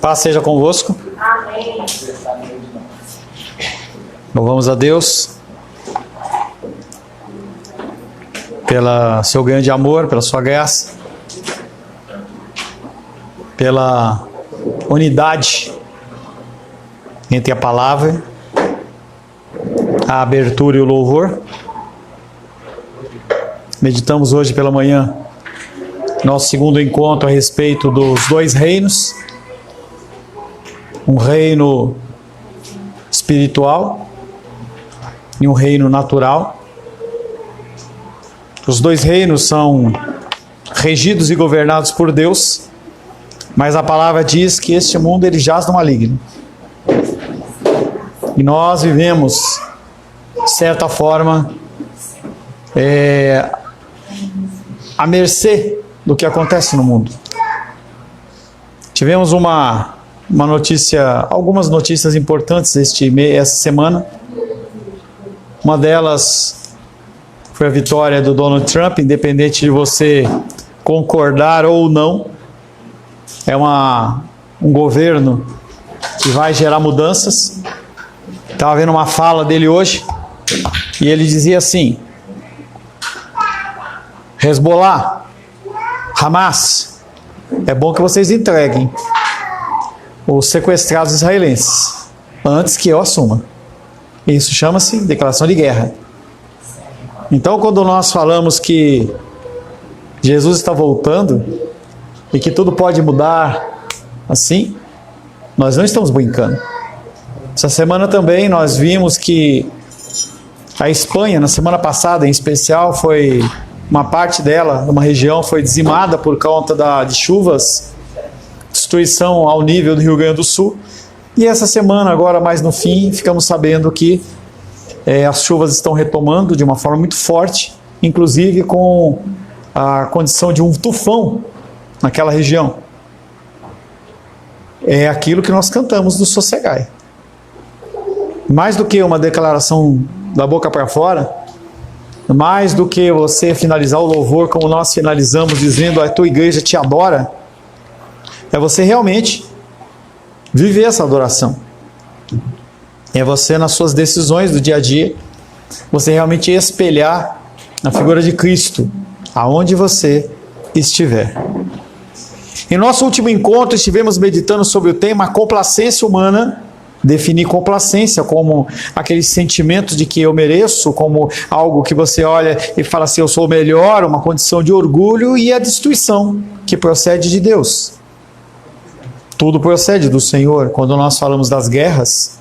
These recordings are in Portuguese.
Paz seja convosco. Amém. Louvamos a Deus pelo seu grande amor, pela sua graça, pela unidade entre a palavra, a abertura e o louvor. Meditamos hoje pela manhã nosso segundo encontro a respeito dos dois reinos, um reino espiritual e um reino natural. Os dois reinos são regidos e governados por Deus, mas a palavra diz que este mundo ele jaz no maligno. E nós vivemos, de certa forma, à mercê do que acontece no mundo. Tivemos uma notícia, algumas notícias importantes essa semana. Uma delas foi a vitória do Donald Trump, independente de você concordar ou não. É um governo que vai gerar mudanças. Estava vendo uma fala dele hoje e ele dizia assim: Hezbollah, Hamas, é bom que vocês entreguem os sequestrados israelenses antes que eu assuma. Isso chama-se declaração de guerra. Então, quando nós falamos que Jesus está voltando e que tudo pode mudar assim, nós não estamos brincando. Essa semana também nós vimos que a Espanha, na semana passada em especial, foi uma parte dela, uma região, foi dizimada por conta de chuvas, destruição ao nível do Rio Grande do Sul. E essa semana, agora mais no fim, ficamos sabendo que as chuvas estão retomando de uma forma muito forte, inclusive com a condição de um tufão naquela região. É aquilo que nós cantamos do Sossegai. Mais do que uma declaração da boca para fora, mais do que você finalizar o louvor como nós finalizamos, dizendo a tua igreja te adora, é você realmente viver essa adoração. É você, nas suas decisões do dia a dia, você realmente espelhar a figura de Cristo aonde você estiver. Em nosso último encontro estivemos meditando sobre o tema complacência humana. Definir complacência como aquele sentimento de que eu mereço, como algo que você olha e fala assim, eu sou o melhor, uma condição de orgulho, e a destruição que procede de Deus. Tudo procede do Senhor. Quando nós falamos das guerras,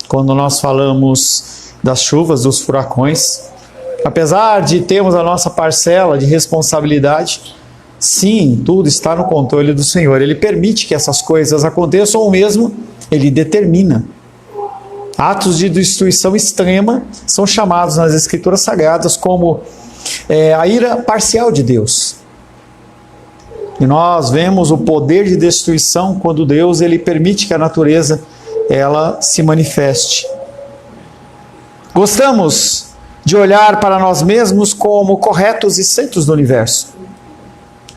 quando nós falamos das chuvas, dos furacões, apesar de termos a nossa parcela de responsabilidade, sim, tudo está no controle do Senhor. Ele permite que essas coisas aconteçam, ou mesmo Ele determina. Atos de destruição extrema são chamados nas Escrituras Sagradas como a ira parcial de Deus. E nós vemos o poder de destruição quando Deus ele permite que a natureza ela se manifeste. Gostamos de olhar para nós mesmos como corretos e centros do universo.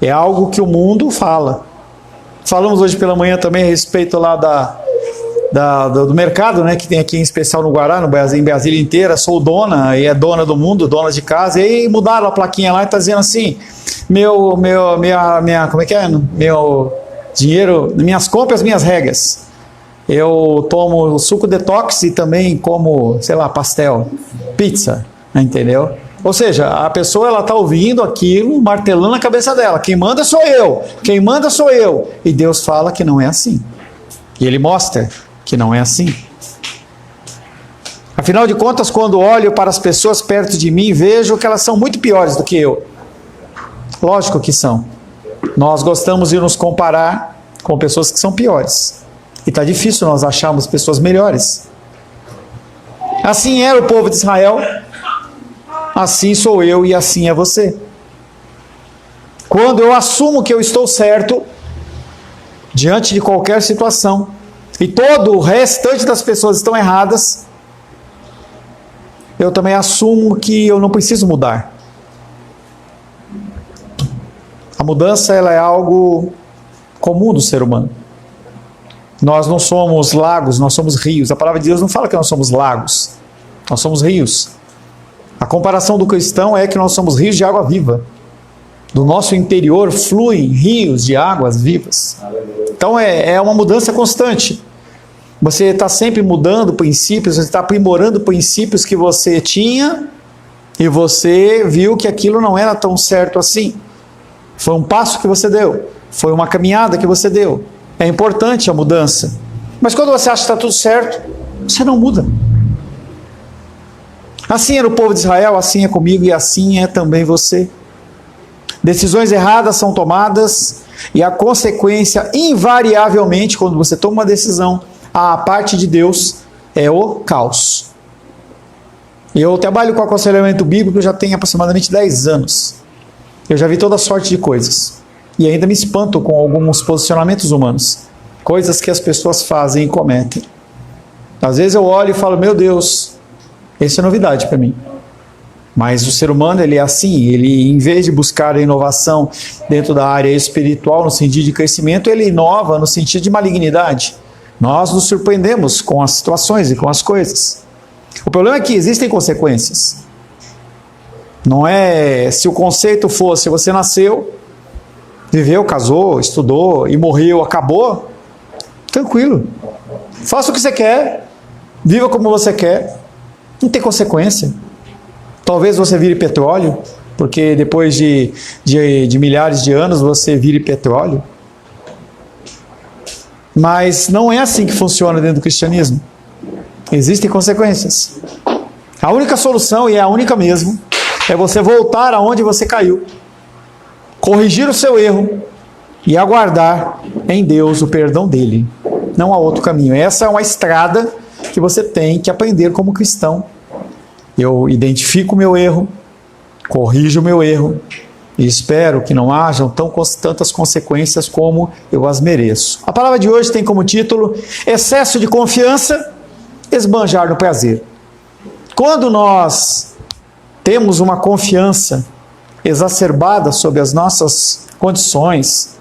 É algo que o mundo fala. Falamos hoje pela manhã também a respeito lá do mercado, né, que tem aqui em especial no Guará, em Brasília inteira. Sou dona, e é dona do mundo, dona de casa. E aí mudaram a plaquinha lá e está dizendo assim, como é que é? Meu dinheiro, minhas compras, minhas regras. Eu tomo suco detox e também como, sei lá, pastel, pizza, entendeu? Ou seja, a pessoa ela está ouvindo aquilo, martelando na cabeça dela. Quem manda sou eu, quem manda sou eu. E Deus fala que não é assim. E Ele mostra que não é assim. Afinal de contas, quando olho para as pessoas perto de mim, vejo que elas são muito piores do que eu. Lógico que são. Nós gostamos de nos comparar com pessoas que são piores. E está difícil nós acharmos pessoas melhores. Assim era o povo de Israel, assim sou eu e assim é você. Quando eu assumo que eu estou certo, diante de qualquer situação, e todo o restante das pessoas estão erradas, eu também assumo que eu não preciso mudar. A mudança ela é algo comum do ser humano. Nós não somos lagos, nós somos rios. A palavra de Deus não fala que nós somos lagos, nós somos rios. A comparação do cristão é que nós somos rios de água viva. Do nosso interior fluem rios de águas vivas. Então é uma mudança constante. Você está sempre mudando princípios, você está aprimorando princípios que você tinha e você viu que aquilo não era tão certo assim. Foi um passo que você deu, foi uma caminhada que você deu. É importante a mudança. Mas quando você acha que está tudo certo, você não muda. Assim era o povo de Israel, assim é comigo e assim é também você. Decisões erradas são tomadas e a consequência, invariavelmente, quando você toma uma decisão, a parte de Deus é o caos. Eu trabalho com aconselhamento bíblico já tem aproximadamente 10 anos. Eu já vi toda sorte de coisas. E ainda me espanto com alguns posicionamentos humanos. Coisas que as pessoas fazem e cometem. Às vezes eu olho e falo, meu Deus, isso é novidade para mim. Mas o ser humano, ele é assim, ele em vez de buscar a inovação dentro da área espiritual, no sentido de crescimento, ele inova no sentido de malignidade. Nós nos surpreendemos com as situações e com as coisas. O problema é que existem consequências. Não é, se o conceito fosse, você nasceu, viveu, casou, estudou e morreu, acabou, tranquilo. Faça o que você quer, viva como você quer, não tem consequência. Talvez você vire petróleo, porque depois de milhares de anos você vire petróleo. Mas não é assim que funciona dentro do cristianismo. Existem consequências. A única solução, e é a única mesmo, é você voltar aonde você caiu. Corrigir o seu erro e aguardar em Deus o perdão dele. Não há outro caminho. Essa é uma estrada que você tem que aprender como cristão. Eu identifico o meu erro, corrijo o meu erro e espero que não hajam tantas consequências como eu as mereço. A palavra de hoje tem como título excesso de confiança, esbanjar no prazer. Quando nós temos uma confiança exacerbada sobre as nossas condições,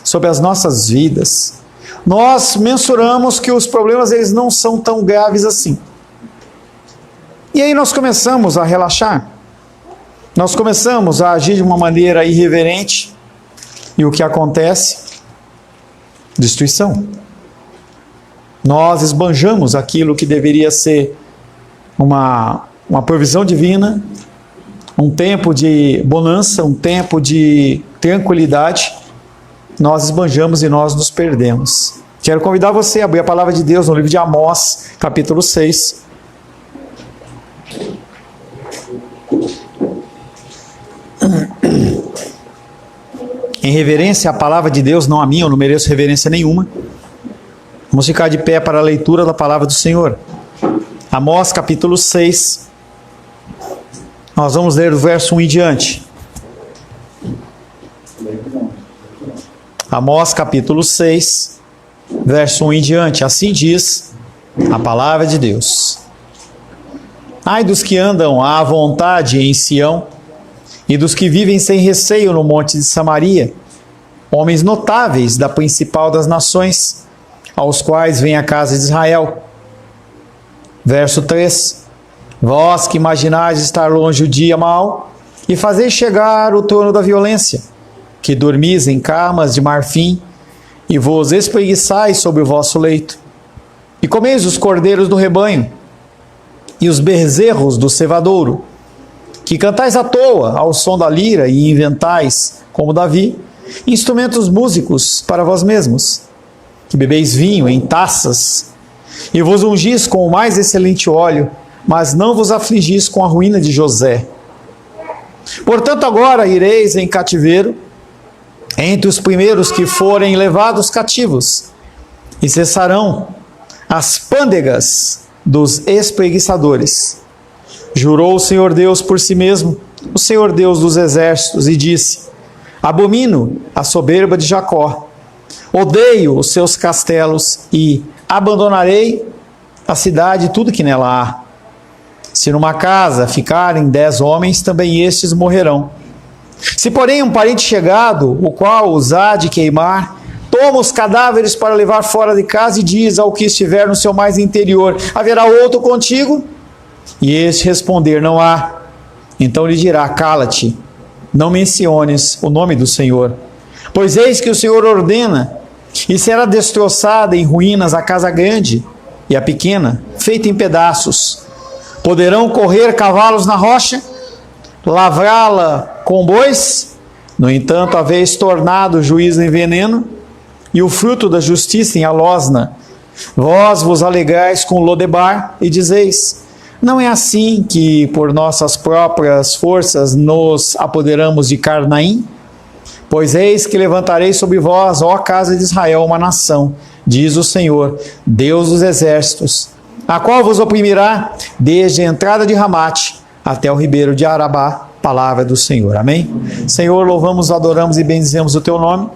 sobre as nossas vidas, nós mensuramos que os problemas eles não são tão graves assim. E aí nós começamos a relaxar, nós começamos a agir de uma maneira irreverente, e o que acontece? Destruição. Nós esbanjamos aquilo que deveria ser uma provisão divina, um tempo de bonança, um tempo de tranquilidade, nós esbanjamos e nós nos perdemos. Quero convidar você a abrir a palavra de Deus no livro de Amós, capítulo 6. Em reverência à palavra de Deus, não a minha, eu não mereço reverência nenhuma. Vamos ficar de pé para a leitura da palavra do Senhor. Amós capítulo 6. Nós vamos ler do verso 1 em diante. Amós capítulo 6, verso 1 em diante. Assim diz a palavra de Deus. Ai dos que andam à vontade em Sião, e dos que vivem sem receio no monte de Samaria, homens notáveis da principal das nações, aos quais vem a casa de Israel. Verso 3. Vós que imaginais estar longe o dia mau, e fazeis chegar o trono da violência, que dormis em camas de marfim, e vos espreguiçais sobre o vosso leito, e comeis os cordeiros do rebanho, e os bezerros do cevadouro, que cantais à toa ao som da lira e inventais, como Davi, instrumentos músicos para vós mesmos, que bebeis vinho em taças, e vos ungis com o mais excelente óleo, mas não vos afligis com a ruína de José. Portanto, agora ireis em cativeiro, entre os primeiros que forem levados cativos, e cessarão as pândegas dos espreguiçadores. Jurou o Senhor Deus por si mesmo, o Senhor Deus dos exércitos, e disse: abomino a soberba de Jacó, odeio os seus castelos, e abandonarei a cidade e tudo que nela há. Se numa casa ficarem 10 homens, também estes morrerão. Se porém um parente chegado, o qual os há de queimar, toma os cadáveres para levar fora de casa e diz ao que estiver no seu mais interior: haverá outro contigo? E este responder: não há. Então lhe dirá: cala-te, não menciones o nome do Senhor. Pois eis que o Senhor ordena, e será destroçada em ruínas a casa grande e a pequena, feita em pedaços. Poderão correr cavalos na rocha, lavrá-la com bois. No entanto, haveis tornado o juízo em veneno, e o fruto da justiça em alosna. Vós vos alegrais com Lodebar, e dizeis: não é assim que por nossas próprias forças nos apoderamos de Carnaim? Pois eis que levantarei sobre vós, ó casa de Israel, uma nação, diz o Senhor, Deus dos exércitos, a qual vos oprimirá desde a entrada de Ramate até o ribeiro de Arabá. Palavra do Senhor. Amém? Senhor, louvamos, adoramos e bendizemos o teu nome.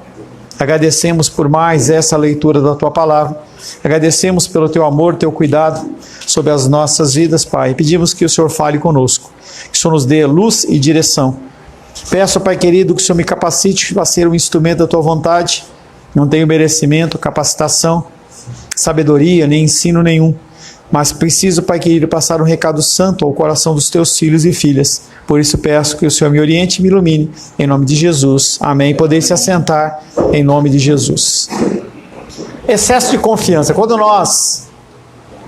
Agradecemos por mais essa leitura da tua palavra. Agradecemos pelo teu amor, teu cuidado sobre as nossas vidas, Pai. Pedimos que o Senhor fale conosco, que o Senhor nos dê luz e direção. Peço, Pai querido, que o Senhor me capacite para ser um instrumento da tua vontade. Não tenho merecimento, capacitação, sabedoria, nem ensino nenhum. Mas preciso, Pai querido, passar um recado santo ao coração dos teus filhos e filhas. Por isso peço que o Senhor me oriente e me ilumine. Em nome de Jesus. Amém. Poder se assentar em nome de Jesus. Excesso de confiança. Quando nós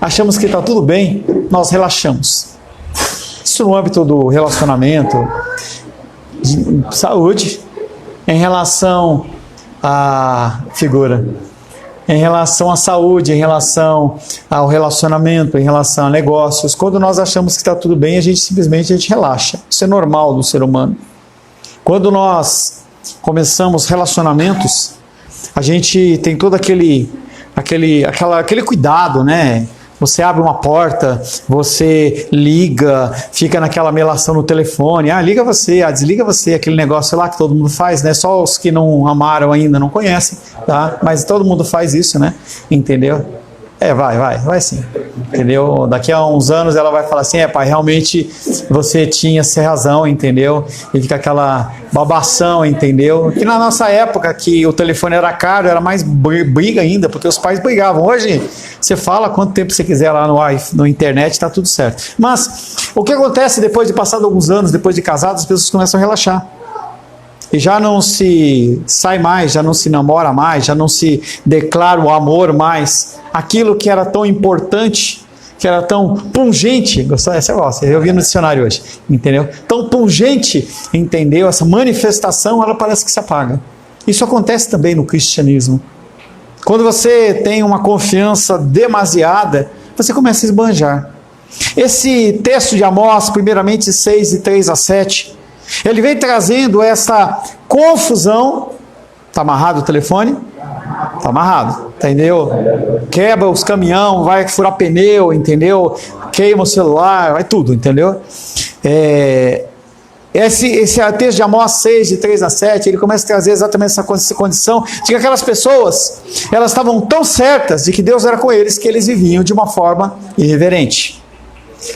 achamos que está tudo bem, nós relaxamos. Isso no âmbito do relacionamento, de saúde, em relação à figura, em relação à saúde, em relação ao relacionamento, em relação a negócios. Quando nós achamos que está tudo bem, a gente simplesmente relaxa. Isso é normal do ser humano. Quando nós começamos relacionamentos, a gente tem todo aquele cuidado, né? Você abre uma porta, você liga, fica naquela melação no telefone, liga você, desliga você, aquele negócio lá que todo mundo faz, né? Só os que não amaram ainda não conhecem, tá? Mas todo mundo faz isso, né? Entendeu? Vai sim, entendeu? Daqui a uns anos ela vai falar assim: pai, realmente você tinha razão, entendeu? E fica aquela babação, entendeu? Que na nossa época, que o telefone era caro, era mais briga ainda, porque os pais brigavam. Hoje, você fala quanto tempo você quiser lá no internet, tá tudo certo. Mas, o que acontece depois de passado alguns anos, depois de casados, as pessoas começam a relaxar. E já não se sai mais, já não se namora mais, já não se declara o amor mais. Aquilo que era tão importante, que era tão pungente, gostou dessa voz? Eu vi no dicionário hoje, entendeu? Tão pungente, entendeu? Essa manifestação, ela parece que se apaga. Isso acontece também no cristianismo. Quando você tem uma confiança demasiada, você começa a esbanjar. Esse texto de Amós, primeiramente 6, de 3 a 7, ele vem trazendo essa confusão. Está amarrado o telefone? Está amarrado, entendeu? Quebra os caminhão, vai furar pneu, entendeu? Queima o celular, vai tudo, entendeu? Esse texto de Amós 6, de 3 a 7, ele começa a trazer exatamente essa condição de que aquelas pessoas, elas estavam tão certas de que Deus era com eles, que eles viviam de uma forma irreverente.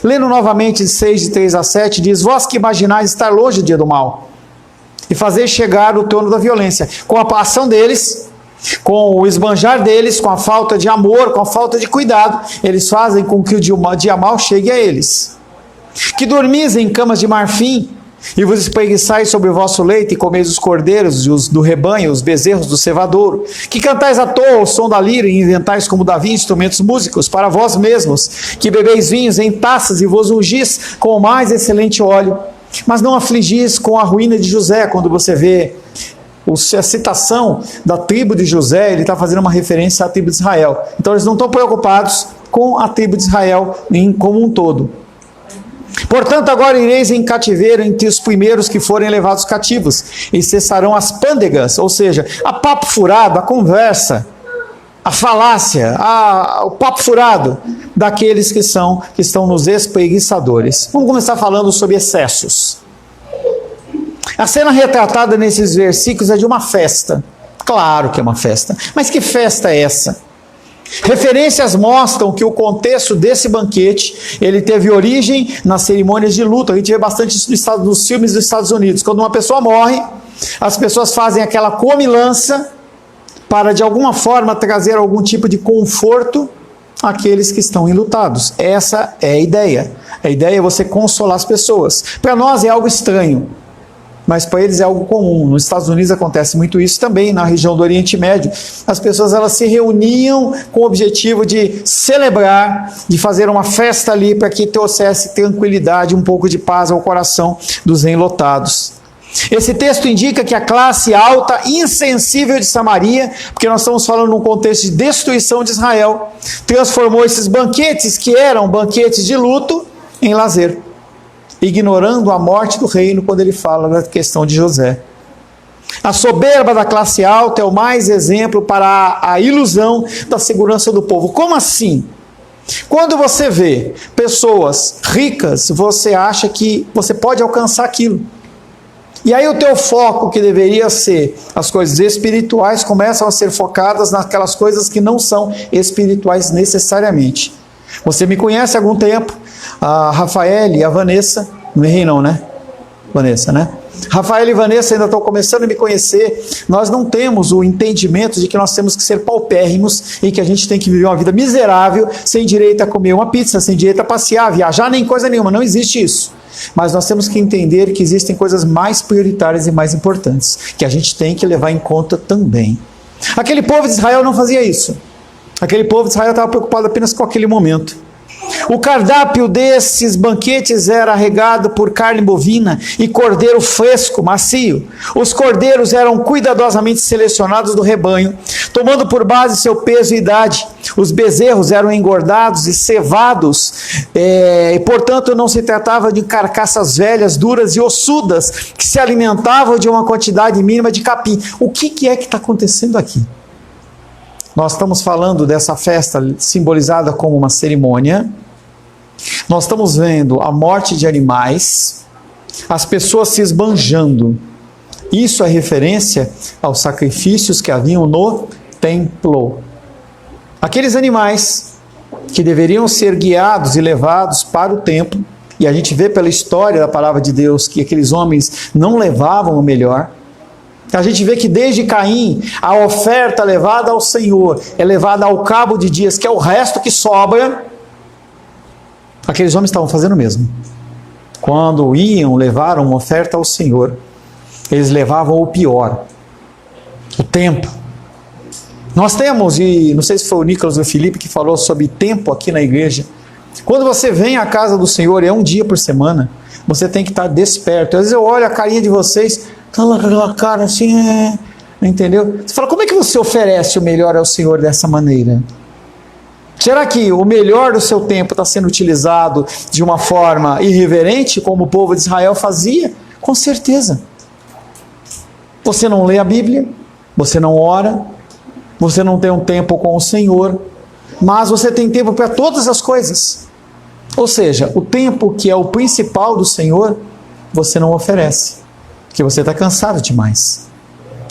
Lendo novamente 6, de 3 a 7, diz: vós que imaginais estar longe do dia do mal, e fazer chegar o trono da violência, com a ação deles, com o esbanjar deles, com a falta de amor, com a falta de cuidado, eles fazem com que o dia mal chegue a eles. Que dormis em camas de marfim, e vos espreguiçais sobre o vosso leito, e comeis os cordeiros do rebanho, os bezerros do cevadouro, que cantais à toa o som da lira, e inventais como Davi instrumentos músicos para vós mesmos, que bebeis vinhos em taças, e vos ungis com o mais excelente óleo, mas não afligis com a ruína de José. Quando você vê a citação da tribo de José, ele está fazendo uma referência à tribo de Israel. Então eles não estão preocupados com a tribo de Israel como um todo. Portanto, agora ireis em cativeiro entre os primeiros que forem levados cativos, e cessarão as pândegas, ou seja, a papo furado, a conversa, a falácia, o papo furado daqueles que estão nos espreguiçadores. Vamos começar falando sobre excessos. A cena retratada nesses versículos é de uma festa. Claro que é uma festa, mas que festa é essa? Referências mostram que o contexto desse banquete, ele teve origem nas cerimônias de luto. A gente vê bastante isso nos filmes dos Estados Unidos. Quando uma pessoa morre, as pessoas fazem aquela comilança para de alguma forma trazer algum tipo de conforto àqueles que estão enlutados. Essa é a ideia. A ideia é você consolar as pessoas. Para nós é algo estranho, mas para eles é algo comum. Nos Estados Unidos acontece muito isso também, na região do Oriente Médio. As pessoas elas se reuniam com o objetivo de celebrar, de fazer uma festa ali para que trouxesse tranquilidade, um pouco de paz ao coração dos enlutados. Esse texto indica que a classe alta, insensível de Samaria, porque nós estamos falando num contexto de destruição de Israel, transformou esses banquetes, que eram banquetes de luto, em lazer, ignorando a morte do reino quando ele fala da questão de José. A soberba da classe alta é o mais exemplo para a ilusão da segurança do povo. Como assim? Quando você vê pessoas ricas, você acha que você pode alcançar aquilo. E aí o teu foco, que deveria ser as coisas espirituais, começam a ser focadas naquelas coisas que não são espirituais necessariamente. Você me conhece há algum tempo, a Rafael e a Vanessa, não errei não, né? Vanessa, né? Rafael e Vanessa ainda estão começando a me conhecer. Nós não temos o entendimento de que nós temos que ser paupérrimos e que a gente tem que viver uma vida miserável, sem direito a comer uma pizza, sem direito a passear, viajar, nem coisa nenhuma. Não existe isso. Mas nós temos que entender que existem coisas mais prioritárias e mais importantes, que a gente tem que levar em conta também. Aquele povo de Israel não fazia isso. Aquele povo de Israel estava preocupado apenas com aquele momento. O cardápio desses banquetes era regado por carne bovina e cordeiro fresco, macio. Os cordeiros eram cuidadosamente selecionados do rebanho, tomando por base seu peso e idade. Os bezerros eram engordados e cevados, e portanto não se tratava de carcaças velhas, duras e ossudas, que se alimentavam de uma quantidade mínima de capim. O que é que está acontecendo aqui? Nós estamos falando dessa festa simbolizada como uma cerimônia. Nós estamos vendo a morte de animais, as pessoas se esbanjando. Isso é referência aos sacrifícios que haviam no templo. Aqueles animais que deveriam ser guiados e levados para o templo, e a gente vê pela história da palavra de Deus que aqueles homens não levavam o melhor. A gente vê que desde Caim, a oferta levada ao Senhor é levada ao cabo de dias, que é o resto que sobra. Aqueles homens estavam fazendo o mesmo. Quando iam levar uma oferta ao Senhor, eles levavam o pior, o tempo. Nós temos, e não sei se foi o Nicolas ou o Felipe que falou sobre tempo aqui na igreja. Quando você vem à casa do Senhor, é um dia por semana, você tem que estar desperto. Às vezes eu olho a carinha de vocês, aquela cara assim, entendeu? Você fala, como é que você oferece o melhor ao Senhor dessa maneira? Será que o melhor do seu tempo está sendo utilizado de uma forma irreverente, como o povo de Israel fazia? Com certeza. Você não lê a Bíblia, você não ora, você não tem um tempo com o Senhor, mas você tem tempo para todas as coisas. Ou seja, o tempo que é o principal do Senhor, você não oferece, porque você está cansado demais.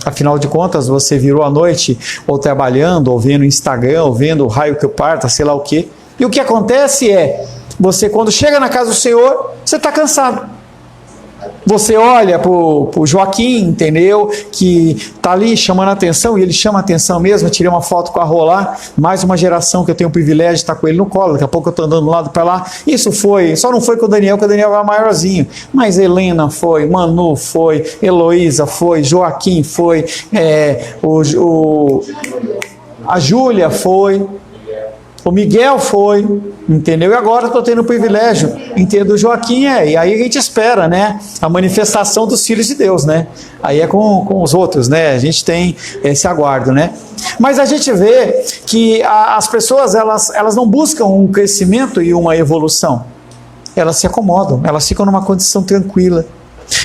Afinal de contas, você virou a noite ou trabalhando, ou vendo Instagram, ou vendo o raio que parta, sei lá o quê. E o que acontece é, você quando chega na casa do Senhor, você está cansado. Você olha para o Joaquim, entendeu? Que está ali chamando a atenção, e ele chama a atenção mesmo. Eu tirei uma foto com a Rolá, mais uma geração que eu tenho o privilégio de estar com ele no colo. Daqui a pouco eu estou andando do lado para lá. Isso foi, só não foi com o Daniel, porque o Daniel era maiorzinho. Mas Helena foi, Manu foi, Heloísa foi, Joaquim foi, a Júlia foi, o Miguel foi, entendeu? E agora estou tendo o privilégio, entendo, o Joaquim e aí a gente espera, né? A manifestação dos filhos de Deus, né? Aí é com os outros, né? A gente tem esse aguardo, né? Mas a gente vê que as pessoas, elas não buscam um crescimento e uma evolução. Elas se acomodam, elas ficam numa condição tranquila.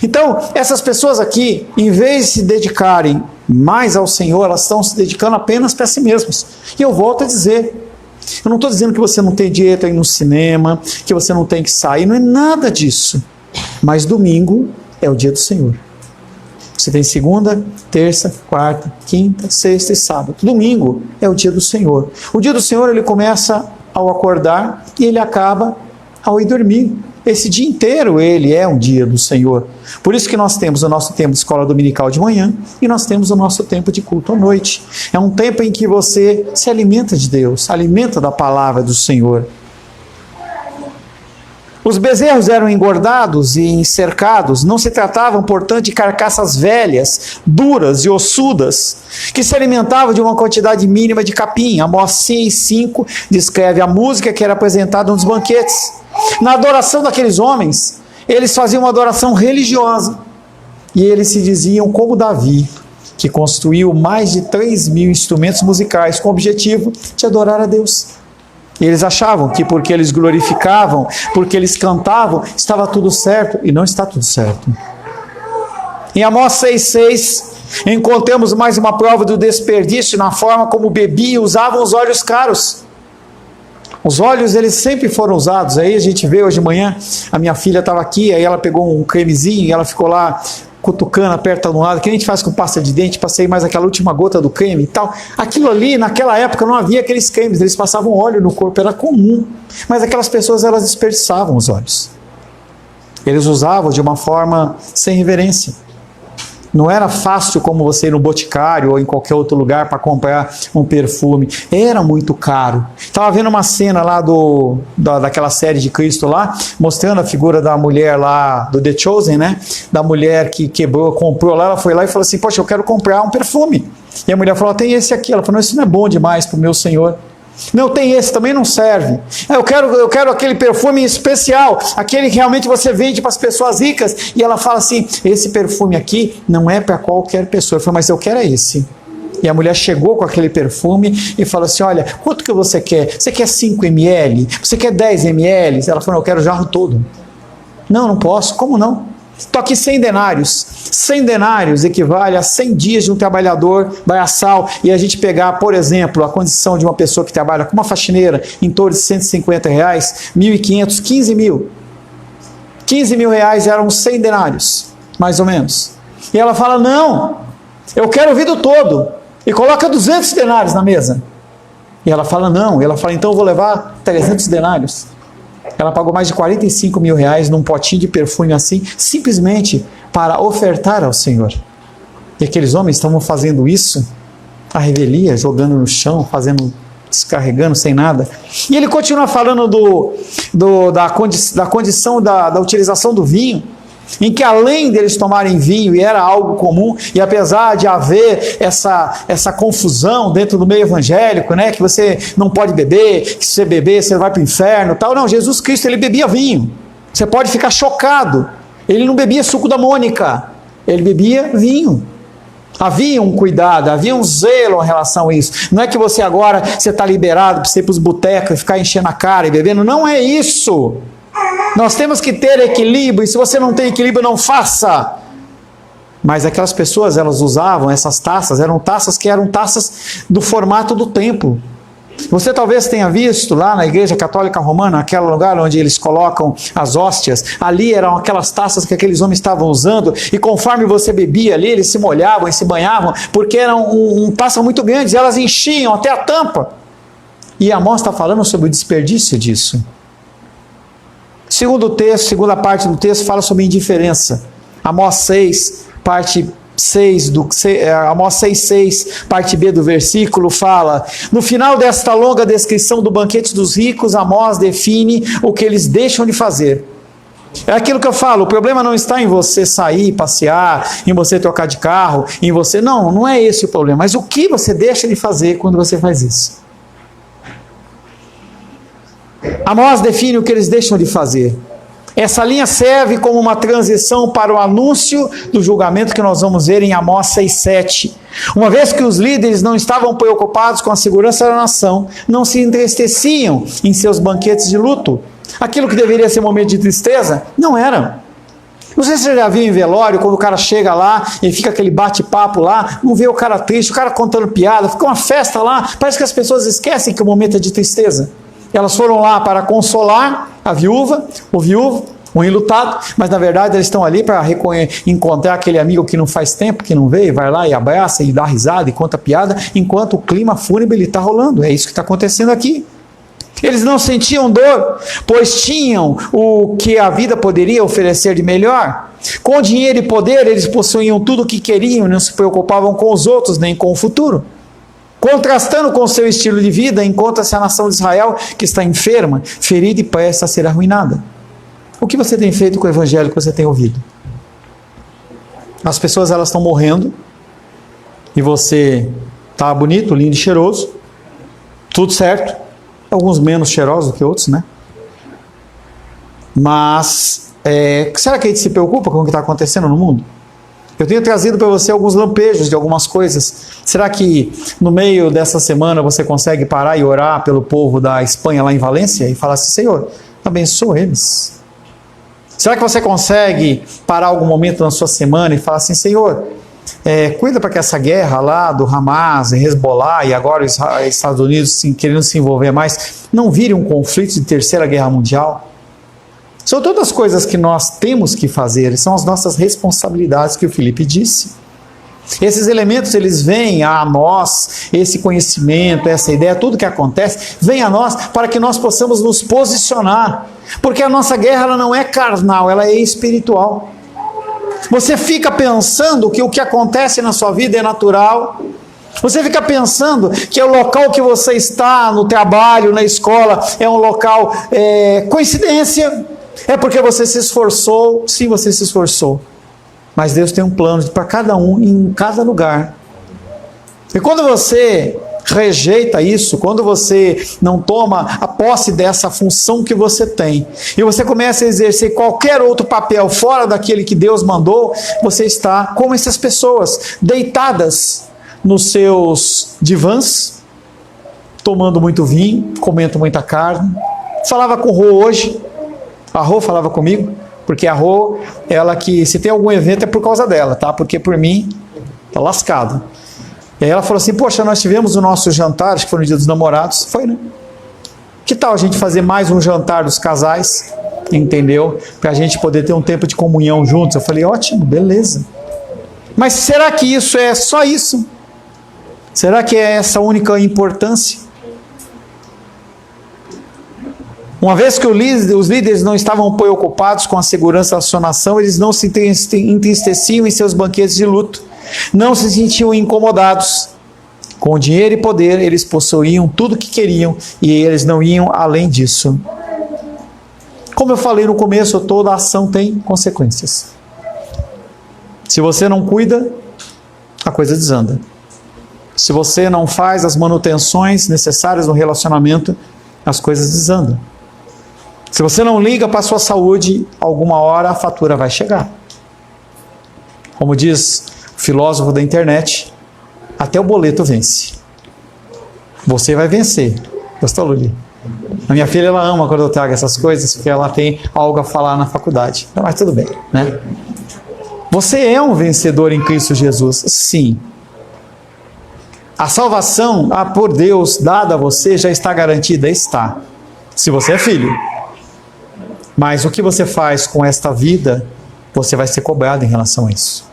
Então, essas pessoas aqui, em vez de se dedicarem mais ao Senhor, elas estão se dedicando apenas para si mesmas. E eu volto a dizer, eu não estou dizendo que você não tem direito a ir no cinema, que você não tem que sair, não é nada disso. Mas domingo é o dia do Senhor. Você tem segunda, terça, quarta, quinta, sexta e sábado. Domingo é o dia do Senhor. O dia do Senhor ele começa ao acordar e ele acaba ao ir dormir. Esse dia inteiro ele é um dia do Senhor. Por isso que nós temos o nosso tempo de escola dominical de manhã e nós temos o nosso tempo de culto à noite. É um tempo em que você se alimenta de Deus, se alimenta da palavra do Senhor. Os bezerros eram engordados e encercados, não se tratavam, portanto, de carcaças velhas, duras e ossudas, que se alimentavam de uma quantidade mínima de capim. Amós 6:5 descreve a música que era apresentada nos banquetes. Na adoração daqueles homens, eles faziam uma adoração religiosa, e eles se diziam como Davi, que construiu mais de 3.000 instrumentos musicais com o objetivo de adorar a Deus. Eles achavam que porque eles glorificavam, porque eles cantavam, estava tudo certo, e não está tudo certo. Em Amós 6:6, encontramos mais uma prova do desperdício na forma como bebiam e usavam os óleos caros. Os óleos, eles sempre foram usados. Aí a gente vê hoje de manhã, a minha filha estava aqui, aí ela pegou um cremezinho e ela ficou lá cutucando, aperta no lado, que a gente faz com pasta de dente, passei mais aquela última gota do creme e tal. Aquilo ali, naquela época, não havia aqueles cremes, eles passavam óleo no corpo, era comum. Mas aquelas pessoas, elas desperdiçavam os óleos. Eles usavam de uma forma sem reverência. Não era fácil como você ir no boticário ou em qualquer outro lugar para comprar um perfume. Era muito caro. Estava vendo uma cena lá daquela série de Cristo lá, mostrando a figura da mulher lá, do The Chosen, né? Da mulher que quebrou, comprou lá, ela foi lá e falou assim, poxa, eu quero comprar um perfume. E a mulher falou, tem esse aqui. Ela falou, não, isso não é bom demais para o meu Senhor. Não, tem esse, também não serve. Eu quero aquele perfume especial, aquele que realmente você vende para as pessoas ricas. E ela fala assim, esse perfume aqui não é para qualquer pessoa. Eu falei, mas eu quero esse. E a mulher chegou com aquele perfume e falou assim, olha, quanto que você quer? Você quer 5 ml? Você quer 10 ml? Ela falou, eu quero o jarro todo. Não posso, como não? Estou aqui 100 denários. 100 denários equivale a 100 dias de um trabalhador braçal. E a gente pegar, por exemplo, a condição de uma pessoa que trabalha com uma faxineira em torno de R$150, 1.500, 15 mil. 15 mil reais eram 100 denários, mais ou menos. E ela fala, não, eu quero o vidro todo. E coloca 200 denários na mesa. E ela fala, não. E ela fala, então eu vou levar 300 denários. Ela pagou mais de 45 mil reais num potinho de perfume assim, simplesmente para ofertar ao Senhor. E aqueles homens estavam fazendo isso, a revelia, jogando no chão, descarregando sem nada. E ele continua falando da condição da utilização do vinho, em que além deles tomarem vinho, e era algo comum, e apesar de haver essa confusão dentro do meio evangélico, né, que você não pode beber, que se você beber você vai para o inferno, tal, não, Jesus Cristo, ele bebia vinho. Você pode ficar chocado, ele não bebia suco da Mônica, ele bebia vinho. Havia um cuidado, havia um zelo em relação a isso. Não é que você agora está liberado para você ir para os botecos e ficar enchendo a cara e bebendo, não é isso. Nós temos que ter equilíbrio, e se você não tem equilíbrio, não faça. Mas aquelas pessoas, elas usavam essas taças, eram taças do formato do templo. Você talvez tenha visto lá na Igreja Católica Romana, aquele lugar onde eles colocam as hóstias, ali eram aquelas taças que aqueles homens estavam usando, e conforme você bebia ali, eles se molhavam e se banhavam, porque eram taças muito grandes, e elas enchiam até a tampa. E Amós está falando sobre o desperdício disso. Segundo o texto, segunda parte do texto fala sobre indiferença. Amós 6, parte 6, Amós 6,6, parte B do versículo fala: no final desta longa descrição do banquete dos ricos, Amós define o que eles deixam de fazer. É aquilo que eu falo, o problema não está em você sair, passear, em você trocar de carro, em você... Não é esse o problema, mas o que você deixa de fazer quando você faz isso. Amós define o que eles deixam de fazer. Essa linha serve como uma transição para o anúncio do julgamento que nós vamos ver em Amós 6,7. Uma vez que os líderes não estavam preocupados com a segurança da nação, não se entristeciam em seus banquetes de luto. Aquilo que deveria ser um momento de tristeza, não era. Não sei se você já viu em velório, quando o cara chega lá e fica aquele bate-papo lá, não vê o cara triste, o cara contando piada, fica uma festa lá, parece que as pessoas esquecem que o momento é de tristeza. Elas foram lá para consolar a viúva, o viúvo, o enlutado, mas na verdade eles estão ali para encontrar aquele amigo que não faz tempo, que não veio, vai lá e abraça e dá risada e conta piada, enquanto o clima fúnebre está rolando. É isso que está acontecendo aqui. Eles não sentiam dor, pois tinham o que a vida poderia oferecer de melhor. Com dinheiro e poder, eles possuíam tudo o que queriam, não se preocupavam com os outros, nem com o futuro. Contrastando com o seu estilo de vida, encontra-se a nação de Israel, que está enferma, ferida e prestes a ser arruinada. O que você tem feito com o evangelho que você tem ouvido? As pessoas, elas estão morrendo, e você está bonito, lindo e cheiroso, tudo certo, alguns menos cheirosos do que outros, né? Mas, será que a gente se preocupa com o que está acontecendo no mundo? Eu tenho trazido para você alguns lampejos de algumas coisas. Será que no meio dessa semana você consegue parar e orar pelo povo da Espanha lá em Valência e falar assim: Senhor, abençoa eles? Será que você consegue parar algum momento na sua semana e falar assim: Senhor, cuida para que essa guerra lá do Hamas, Hezbollah e agora os Estados Unidos querendo se envolver mais, não vire um conflito de terceira guerra mundial? São todas coisas que nós temos que fazer, são as nossas responsabilidades que o Filipe disse. Esses elementos, eles vêm a nós, esse conhecimento, essa ideia, tudo que acontece, vem a nós para que nós possamos nos posicionar. Porque a nossa guerra, ela não é carnal, ela é espiritual. Você fica pensando que o que acontece na sua vida é natural. Você fica pensando que o local que você está, no trabalho, na escola, é um local coincidência. É porque você se esforçou. Sim, você se esforçou. Mas Deus tem um plano para cada um, em cada lugar. E quando você rejeita isso, quando você não toma a posse dessa função que você tem, e você começa a exercer qualquer outro papel fora daquele que Deus mandou, você está como essas pessoas, deitadas nos seus divãs, tomando muito vinho, comendo muita carne. Falava com o Rô hoje, a Rô falava comigo, porque a Rô, ela que, se tem algum evento é por causa dela, tá? Porque por mim, tá lascado. E aí ela falou assim: poxa, nós tivemos o nosso jantar, acho que foi no Dia dos Namorados. Foi, né? Que tal a gente fazer mais um jantar dos casais? Entendeu? Para a gente poder ter um tempo de comunhão juntos. Eu falei: ótimo, beleza. Mas será que isso é só isso? Será que é essa a única importância? Uma vez que os líderes não estavam preocupados com a segurança da sua nação, eles não se entristeciam em seus banquetes de luto, não se sentiam incomodados. Com dinheiro e poder, eles possuíam tudo o que queriam e eles não iam além disso. Como eu falei no começo, toda ação tem consequências. Se você não cuida, a coisa desanda. Se você não faz as manutenções necessárias no relacionamento, as coisas desandam. Se você não liga para a sua saúde, alguma hora a fatura vai chegar. Como diz o filósofo da internet, até o boleto vence. Você vai vencer. Gostou, Luli? A minha filha, ela ama quando eu trago essas coisas, porque ela tem algo a falar na faculdade. Mas tudo bem, né? Você é um vencedor em Cristo Jesus, sim. A salvação, por Deus, dada a você, já está garantida? Está. Se você é filho. Mas o que você faz com esta vida, você vai ser cobrado em relação a isso.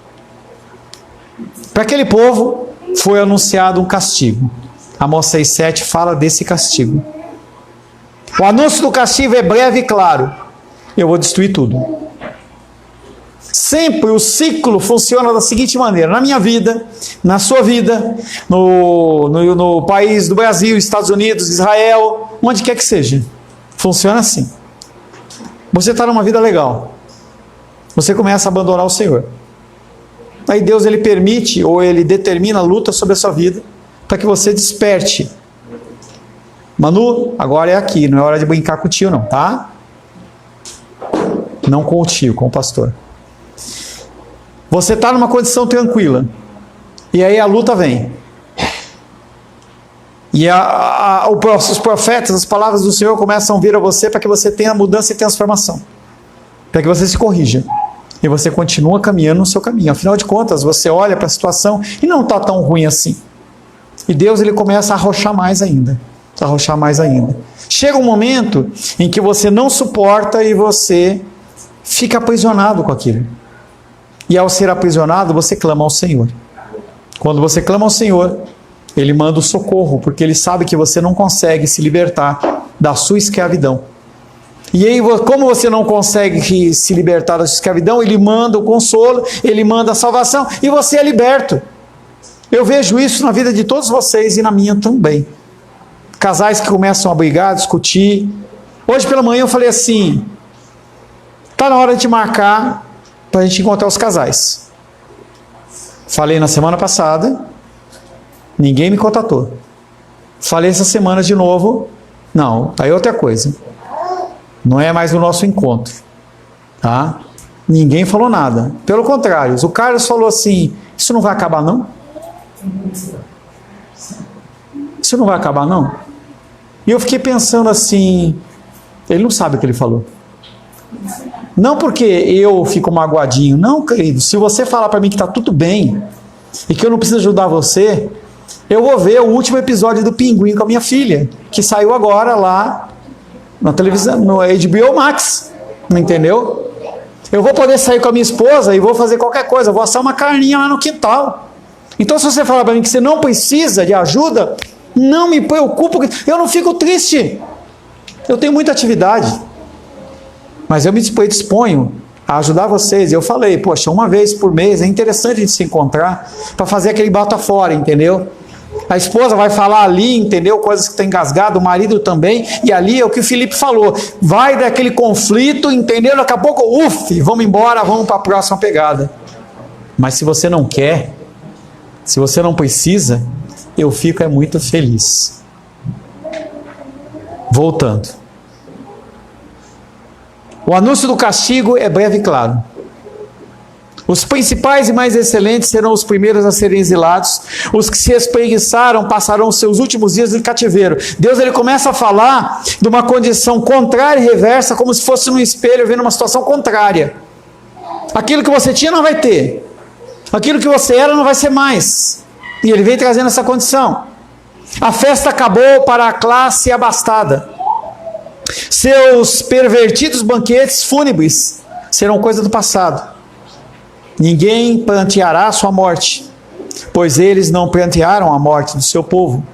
Para aquele povo, foi anunciado um castigo. Amós 6,7 fala desse castigo. O anúncio do castigo é breve e claro. Eu vou destruir tudo. Sempre o ciclo funciona da seguinte maneira: na minha vida, na sua vida, no país do Brasil, Estados Unidos, Israel, onde quer que seja. Funciona assim. Você está numa vida legal. Você começa a abandonar o Senhor. Aí Deus, ele permite ou ele determina a luta sobre a sua vida para que você desperte. Manu, agora é aqui, não é hora de brincar com o tio não, tá? Não com o tio, com o pastor. Você está numa condição tranquila. E aí a luta vem. E os profetas, as palavras do Senhor começam a vir a você para que você tenha mudança e transformação. Para que você se corrija. E você continua caminhando no seu caminho. Afinal de contas, você olha para a situação e não está tão ruim assim. E Deus, ele começa a arrochar mais ainda. Arrochar mais ainda. Chega um momento em que você não suporta e você fica aprisionado com aquilo. E ao ser aprisionado, você clama ao Senhor. Quando você clama ao Senhor, Ele manda o socorro, porque Ele sabe que você não consegue se libertar da sua escravidão. E aí, como você não consegue se libertar da sua escravidão, ele manda o consolo, ele manda a salvação, e você é liberto. Eu vejo isso na vida de todos vocês e na minha também. Casais que começam a brigar, a discutir. Hoje pela manhã eu falei assim, está na hora de marcar para a gente encontrar os casais. Falei na semana passada, ninguém me contatou. Falei essa semana de novo, não, aí outra coisa. Não é mais o nosso encontro, tá? Ninguém falou nada. Pelo contrário, o Carlos falou assim, isso não vai acabar não? Isso não vai acabar não? E eu fiquei pensando assim, ele não sabe o que ele falou. Não porque eu fico magoadinho, não, querido. Se você falar para mim que está tudo bem e que eu não preciso ajudar você, eu vou ver o último episódio do Pinguim com a minha filha, que saiu agora lá na televisão, no HBO Max, entendeu? Eu vou poder sair com a minha esposa e vou fazer qualquer coisa, vou assar uma carninha lá no quintal. Então, se você falar para mim que você não precisa de ajuda, não me preocupo, eu não fico triste. Eu tenho muita atividade, mas eu me disponho a ajudar vocês. Eu falei, poxa, uma vez por mês é interessante a gente se encontrar para fazer aquele bata fora, entendeu? A esposa vai falar ali, entendeu? Coisas que estão engasgadas, o marido também, e ali é o que o Felipe falou, vai daquele conflito, entendeu? Daqui a pouco, vamos embora, vamos para a próxima pegada. Mas se você não quer, se você não precisa, eu fico muito feliz. Voltando. O anúncio do castigo é breve e claro. Os principais e mais excelentes serão os primeiros a serem exilados. Os que se espreguiçaram passarão os seus últimos dias em cativeiro. Deus ele começa a falar de uma condição contrária e reversa, como se fosse num espelho vendo uma situação contrária. Aquilo que você tinha não vai ter. Aquilo que você era não vai ser mais. E ele vem trazendo essa condição. A festa acabou para a classe abastada. Seus pervertidos banquetes fúnebres serão coisa do passado. Ninguém pranteará a sua morte, pois eles não prantearam a morte do seu povo.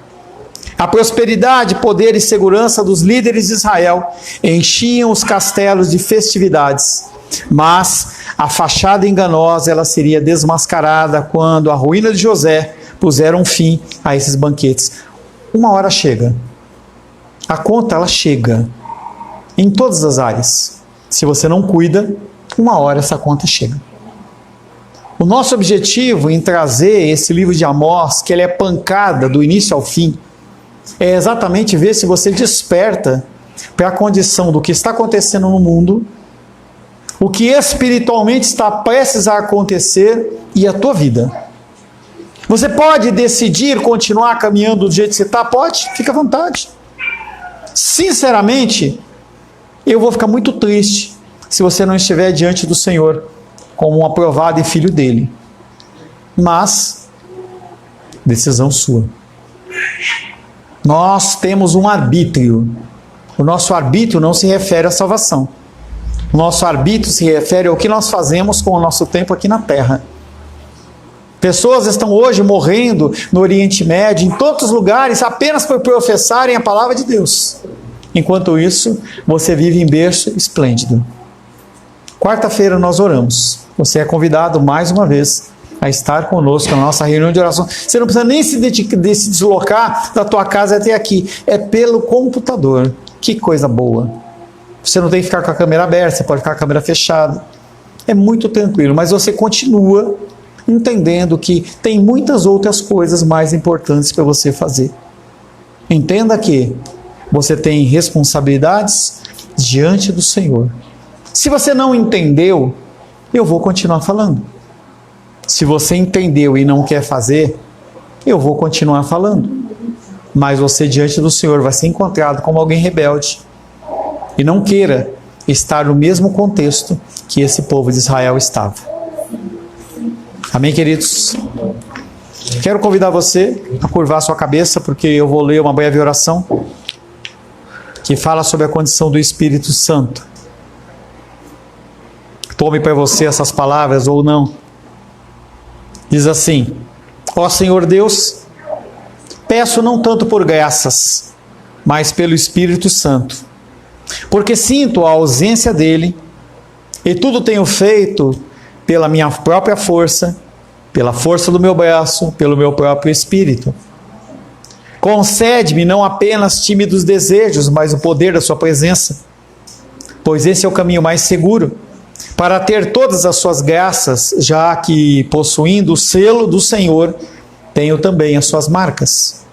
A prosperidade, poder e segurança dos líderes de Israel enchiam os castelos de festividades, mas a fachada enganosa ela seria desmascarada quando a ruína de José puseram fim a esses banquetes. Uma hora chega. A conta ela chega em todas as áreas. Se você não cuida, uma hora essa conta chega. O nosso objetivo em trazer esse livro de Amós, que ele é pancada do início ao fim, é exatamente ver se você desperta para a condição do que está acontecendo no mundo, o que espiritualmente está prestes a acontecer e a tua vida. Você pode decidir continuar caminhando do jeito que você está? Pode, fica à vontade. Sinceramente, eu vou ficar muito triste se você não estiver diante do Senhor como um aprovado e filho dele. Mas, decisão sua. Nós temos um arbítrio. O nosso arbítrio não se refere à salvação. O nosso arbítrio se refere ao que nós fazemos com o nosso tempo aqui na Terra. Pessoas estão hoje morrendo no Oriente Médio, em tantos lugares, apenas por professarem a palavra de Deus. Enquanto isso, você vive em berço esplêndido. Quarta-feira nós oramos. Você é convidado mais uma vez a estar conosco na nossa reunião de oração. Você não precisa nem se deslocar da tua casa até aqui. É pelo computador. Que coisa boa. Você não tem que ficar com a câmera aberta, você pode ficar com a câmera fechada. É muito tranquilo, mas você continua entendendo que tem muitas outras coisas mais importantes para você fazer. Entenda que você tem responsabilidades diante do Senhor. Se você não entendeu, eu vou continuar falando. Se você entendeu e não quer fazer, eu vou continuar falando. Mas você diante do Senhor vai ser encontrado como alguém rebelde. E não queira estar no mesmo contexto que esse povo de Israel estava. Amém, queridos? Quero convidar você a curvar sua cabeça, porque eu vou ler uma breve oração que fala sobre a condição do Espírito Santo. Tome para você essas palavras ou não. Diz assim: ó Senhor Deus, peço não tanto por graças, mas pelo Espírito Santo. Porque sinto a ausência dele, e tudo tenho feito pela minha própria força, pela força do meu braço, pelo meu próprio espírito. Concede-me não apenas tímidos desejos, mas o poder da sua presença, pois esse é o caminho mais seguro, para ter todas as suas graças, já que, possuindo o selo do Senhor, tenho também as suas marcas.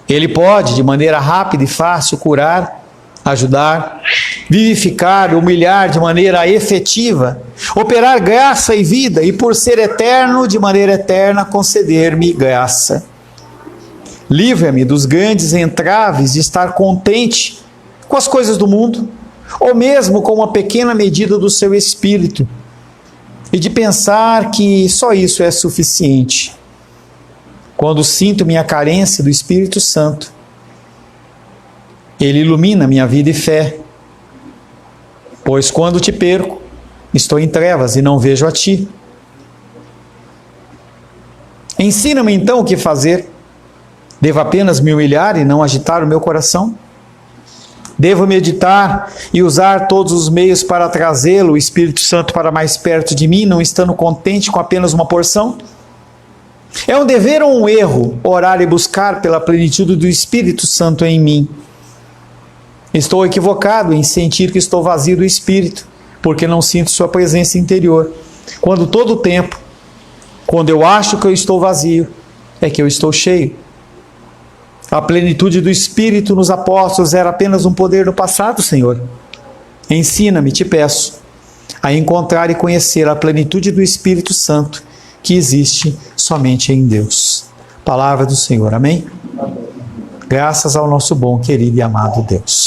Ele pode, de maneira rápida e fácil, curar, ajudar, vivificar, humilhar de maneira efetiva, operar graça e vida, e por ser eterno, de maneira eterna, conceder-me graça. Livra-me dos grandes entraves de estar contente com as coisas do mundo, ou mesmo com uma pequena medida do seu espírito, e de pensar que só isso é suficiente. Quando sinto minha carência do Espírito Santo, ele ilumina minha vida e fé, pois quando te perco, estou em trevas e não vejo a ti. Ensina-me então o que fazer. Devo apenas me humilhar e não agitar o meu coração? Devo meditar e usar todos os meios para trazê-lo, o Espírito Santo, para mais perto de mim, não estando contente com apenas uma porção? É um dever ou um erro orar e buscar pela plenitude do Espírito Santo em mim? Estou equivocado em sentir que estou vazio do Espírito, porque não sinto sua presença interior, quando todo o tempo, quando eu acho que eu estou vazio, é que eu estou cheio. A plenitude do Espírito nos apóstolos era apenas um poder do passado, Senhor. Ensina-me, te peço, a encontrar e conhecer a plenitude do Espírito Santo que existe somente em Deus. Palavra do Senhor, amém? Graças ao nosso bom, querido e amado Deus.